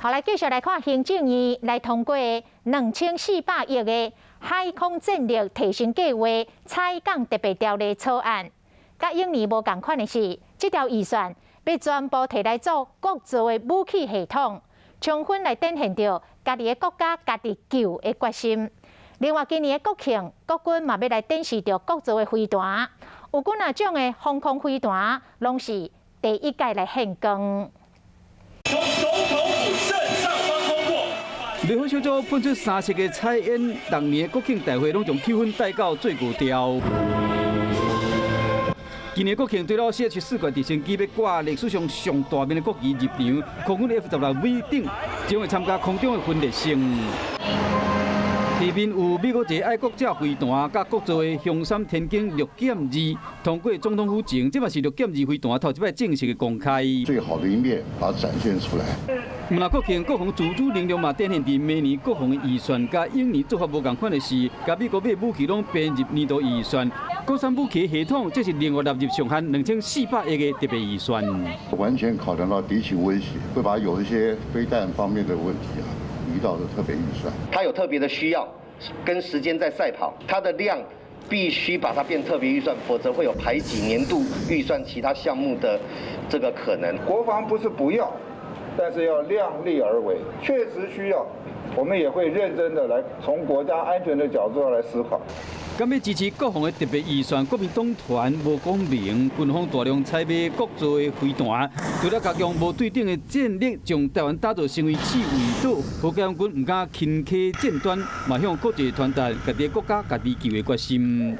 好，来继续来看行政院来通过2400亿的海空战略提升计划采港特别条例草案。甲永年无共款的是，这条预算被全部摕来做国造的武器系统，充分来展现着家己的国家家己救的决心。另外，今年的国庆，国军嘛要来展示着国造的飞弹，有几啊种的防空飞弹，拢是第一届来献光。从总统府正上方通过。立法小组喷出3色的彩烟，当年的国庆大会拢将气氛带到最高潮。今年国庆对了CH4舰直升机要挂历史上上大面的国旗入场，空军 F-16V 顶将会参加空中的分列式。地面有美国一个爱国者飞弹，甲国造的雄三天鹰6.2，通过总统府前，这嘛是6.2飞弹头一摆正式的公开。最好的一面把它展现出来。那国庆国防自主能力嘛，展现伫明年国防的预算，甲永年做法无共款的是，甲美国买武器拢编入年度预算。国产武器系统，这是另外纳入上限2400亿的特别预算。完全考量到敌情威胁，会把有一些飞弹方面的问题移到的特别预算。它有特别的需要，跟时间在赛跑，它的量必须把它变特别预算，否则会有排挤年度预算其他项目的这个可能。国防不是不要，但是要量力而为，确实需要，我们也会认真的来从国家安全的角度来思考。敢要支持国防的特别预算，国民党团无讲明，军方大量采买国造的飞弹，除了甲用无对等的战力，将台湾打造成为刺猬岛，好解放军唔敢轻启战端，嘛向国际传达家己国家家己救的决心。